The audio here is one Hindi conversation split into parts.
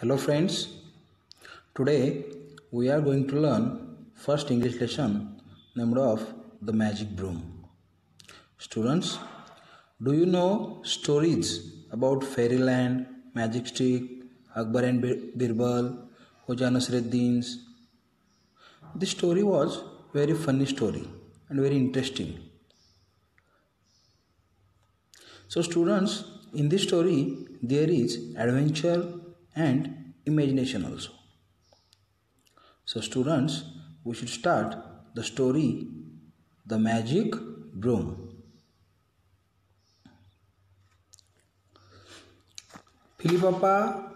Hello friends, today we are going to learn first English lesson named of the magic broom. Students, do you know stories about fairyland, magic stick, Akbar and Birbal, Hoja Nasruddin's? This story was very funny story and very interesting. So students, in this story there is adventure and imagination also. So students, we should start the story The Magic Broom. Philippa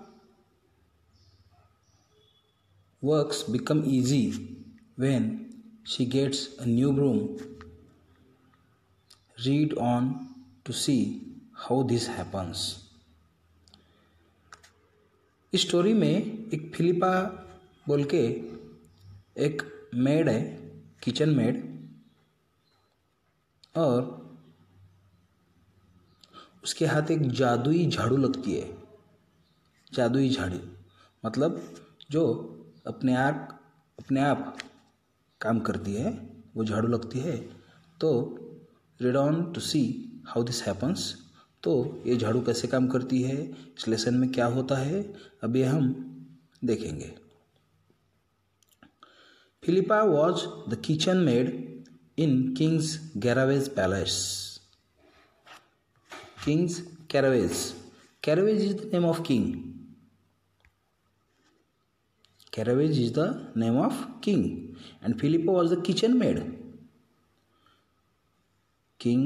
works become easy when she gets a new broom. Read on to see how this happens. इस स्टोरी में एक फिलिपा बोल के एक मेड है, किचन मेड, और उसके हाथ एक जादुई झाड़ू लगती है. जादुई झाड़ू मतलब जो अपने आप काम करती है, वो झाड़ू लगती है. तो read on to see how this happens. तो ये झाड़ू कैसे काम करती है, इस लेसन में क्या होता है, अभी हम देखेंगे. Philippa was the kitchen maid in King's Caravage Palace. King's Caravage. Caravage is the name of king. Caravage is the name of king. And Philippa was the kitchen maid. King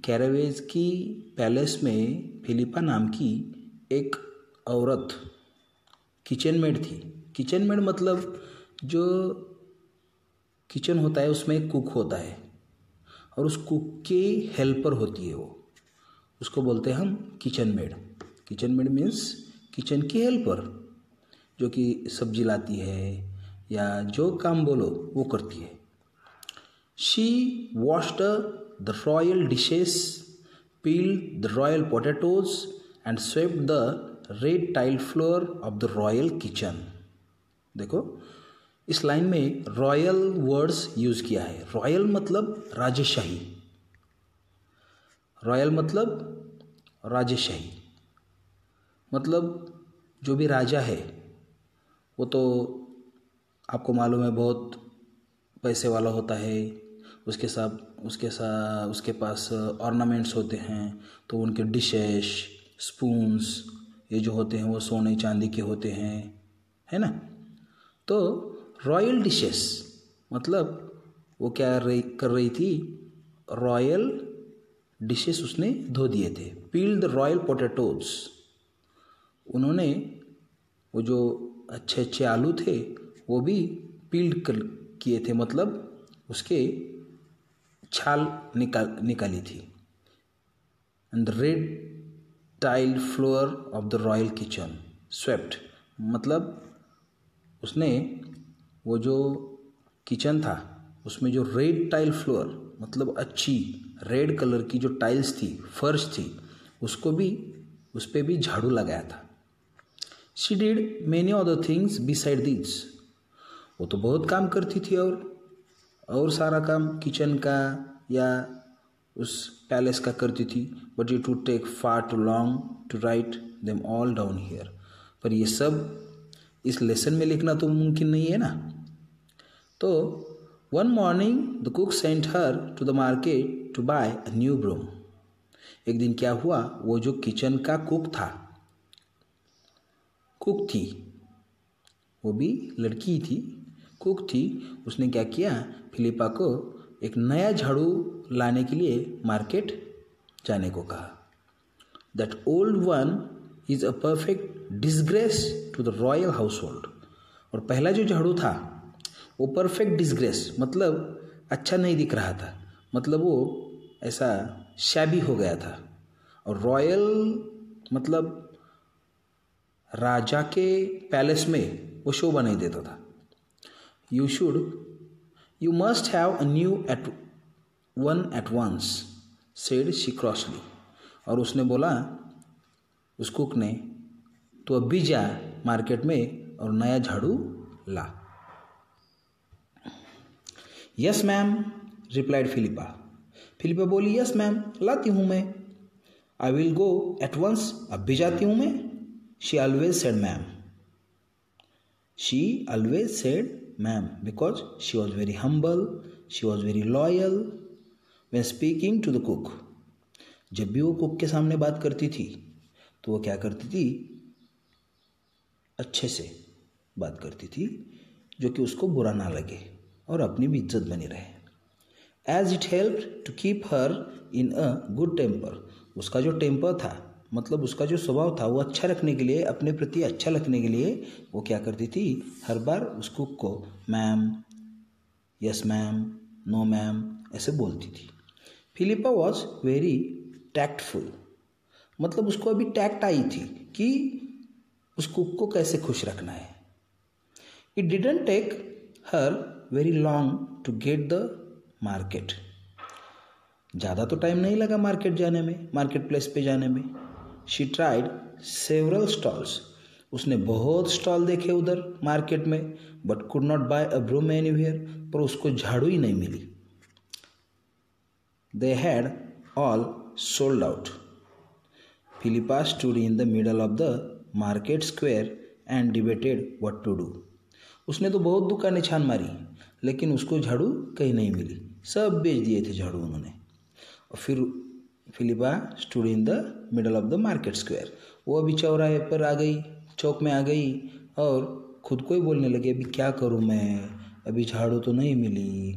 Caraway की पैलेस में फिलिपा नाम की एक औरत किचन मेड थी. किचन मेड मतलब जो किचन होता है उसमें एक कुक होता है और उस कुक की हेल्पर होती है, वो उसको बोलते हैं हम kitchen made. Kitchen made means kitchen की हेल्पर, जो कि सब्जी लाती है या जो काम बोलो वो करती है. She washed the royal dishes, peeled the royal potatoes and swept the red tile floor of the royal kitchen. देखो इस लाइन में रॉयल वर्ड्स यूज किया है. रॉयल मतलब राजशाही, रॉयल मतलब राजशाही, मतलब जो भी राजा है वो तो आपको मालूम है बहुत पैसे वाला होता है. उसके पास ऑर्नामेंट्स होते हैं, तो उनके डिशेस, स्पून्स ये जो होते हैं वो सोने चांदी के होते हैं, है ना. तो रॉयल डिशेस मतलब वो क्या कर रही थी, रॉयल डिशेस उसने धो दिए थे. पील द रॉयल पोटैटोज, उन्होंने वो जो अच्छे अच्छे आलू थे वो भी पील किए थे, मतलब उसके छाल निकाली थी. And the red tile floor of the royal kitchen swept, मतलब उसने वो जो किचन था उसमें जो रेड टाइल फ्लोर मतलब अच्छी रेड कलर की जो टाइल्स थी, फर्श थी, उसको भी उस पर भी झाड़ू लगाया था. She did many other things beside this, वो तो बहुत काम करती थी और सारा काम किचन का या उस पैलेस का करती थी. But it would take far too long to write them all down here. पर ये सब इस लेसन में लिखना तो मुमकिन नहीं है ना. तो one morning the cook sent her to the market to buy a new broom. एक दिन क्या हुआ, वो जो किचन का कुक थी, वो भी लड़की थी, कुक थी, उसने क्या किया, फिलिपा को एक नया झाड़ू लाने के लिए मार्केट जाने को कहा. That old one is a perfect disgrace to the royal household. और पहला जो झाड़ू था वो परफेक्ट डिसग्रेस मतलब अच्छा नहीं दिख रहा था, मतलब वो ऐसा शैबी हो गया था. और रॉयल मतलब राजा के पैलेस में वो शोभा नहीं देता था. You must have a new one at once, said she crossly. और उसने बोला, उस कुक ने, तो अभी जा मार्केट में और नया झाड़ू ला। Yes ma'am, replied Philippa. Philippa बोली, यस मैम, लाती हूँ मैं। I will go at once, अब भी जाती हूँ मैं। She always said ma'am. She always said ma'am because she was very humble, she was very loyal when speaking to the cook. जब भी वो कुक के सामने बात करती थी तो वो क्या करती थी, अच्छे से बात करती थी, जो कि उसको बुरा ना लगे और अपनी भी इज्जत बनी रहे। As it help to keep her in a good temper. उसका जो टेम्पर था, मतलब उसका जो स्वभाव था, वो अच्छा रखने के लिए, अपने प्रति अच्छा रखने के लिए वो क्या करती थी, हर बार उस कुक को ma'am, yes ma'am, no ma'am ऐसे बोलती थी। फिलिपा वॉज वेरी टैक्टफुल, मतलब उसको अभी टैक्ट आई थी कि उस कुक को कैसे खुश रखना है। It didn't take her very long to get the market. ज़्यादा तो टाइम नहीं लगा मार्केट जाने में, मार्केट प्लेस पे जाने में। She tried several stalls. उसने बहुत स्टॉल देखे उधर मार्केट में, but could not buy a broom anywhere. पर उसको झाड़ू ही नहीं मिली। They had all sold out. Philippa stood in the middle of the market square and debated what to do. उसने तो बहुत दुकानें छान मारी, लेकिन उसको झाड़ू कहीं नहीं मिली। सब बेच दिए थे झाड़ू उन्होंने। और फिर Philippa stood in the middle of the market square. वो अभी चौराहे पर आ गई, चौक में आ गई और खुद को ही बोलने लगी, अभी क्या करूँ मैं, अभी झाड़ू तो नहीं मिली,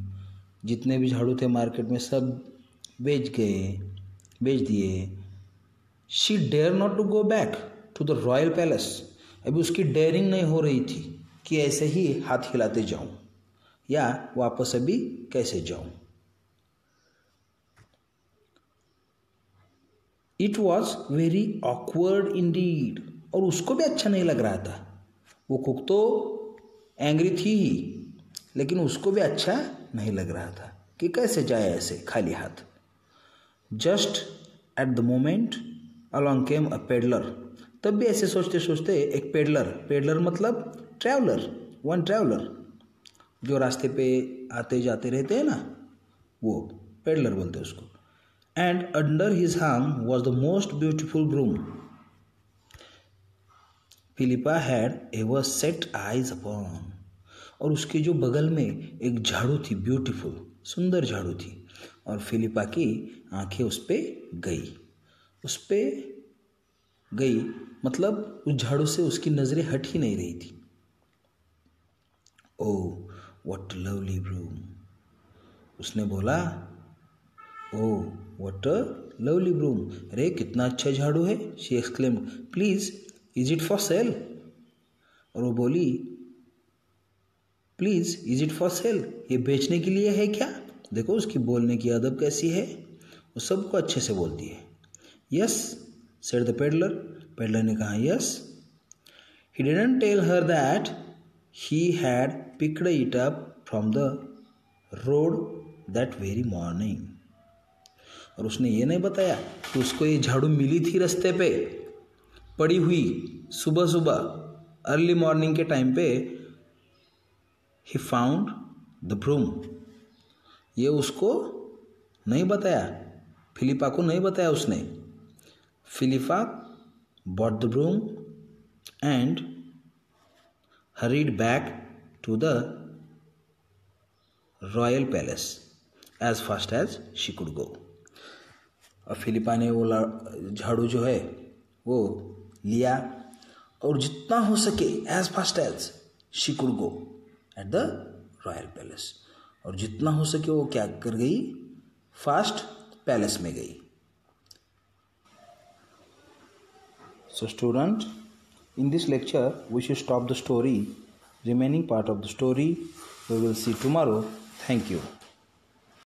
जितने भी झाड़ू थे मार्केट में सब बेच दिए। She dare not to go back to the royal palace. अभी उसकी डेयरिंग नहीं हो रही थी कि ऐसे ही हाथ हिलाते जाऊं या वापस अभी कैसे जाऊं। It was very awkward Indeed. और उसको भी अच्छा नहीं लग रहा था। वो कुक तो एंग्री थी ही, लेकिन उसको भी अच्छा नहीं लग रहा था कि कैसे जाए ऐसे खाली हाथ। Just at the moment along came a peddler. तब भी ऐसे सोचते सोचते एक पेडलर मतलब ट्रैवलर, वन ट्रैवलर जो रास्ते पे आते जाते रहते हैं ना, वो पेडलर बोलते हैं उसको। And under his arm was the most beautiful broom Philippa had ever set eyes upon. और उसके जो बगल में एक झाड़ू थी, ब्यूटीफुल, सुंदर झाड़ू थी, और फिलिपा की आंखें उस पे गई, मतलब उस झाड़ू से उसकी नज़रें हट ही नहीं रही थी। ओह व्हाट लवली ब्रूम, उसने बोला, oh what a lovely broom, अरे कितना अच्छा झाड़ू है। She exclaimed, please is it for sale. और वो बोली, please is it for sale, ये बेचने के लिए है क्या। देखो उसकी बोलने की अदब कैसी है, वो सबको अच्छे से बोलती है। Yes said the pedlar, pedlar ने कहा yes. He didn't tell her that he had picked it up from the road that very morning. और उसने ये नहीं बताया कि उसको ये झाड़ू मिली थी रास्ते पे पड़ी हुई, सुबह सुबह अर्ली मॉर्निंग के टाइम पे। ही फाउंड द ब्रूम, ये उसको नहीं बताया, फिलिपा को नहीं बताया उसने। Philippa bought the broom and hurried back to the royal palace as fast as she could go. और फिलिपा ने वो झाड़ू जो है वो लिया और जितना हो सके as fast as she could go at the royal palace, और जितना हो सके वो क्या कर गई, फास्ट पैलेस में गई। So student, in this lecture we should stop the story. Remaining part of the story we will see tomorrow. Thank you.